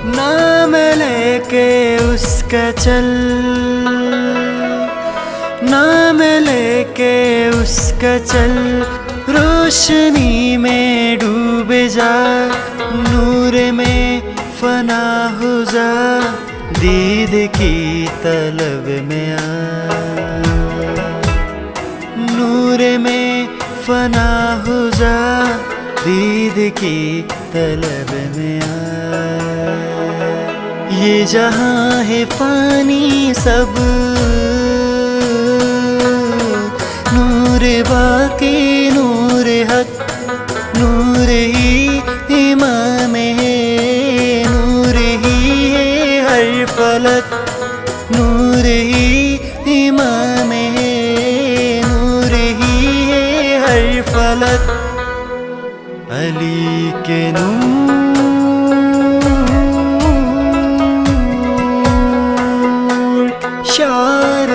नाम लेके उसका चल, नाम लेके उसका चल, रोशनी में डूबे जा, नूर में फना हो जा, दीद की तलब में आ, नूर में फना हो जा, दीद की तलब में आ। ये जहां है फानी सब, नूर बाकी नूर हक, नूर ही इमाम है, नूर ही है हर फलक, नूर ही इमाम है, नूर ही है हर फलक। अली के नूर शार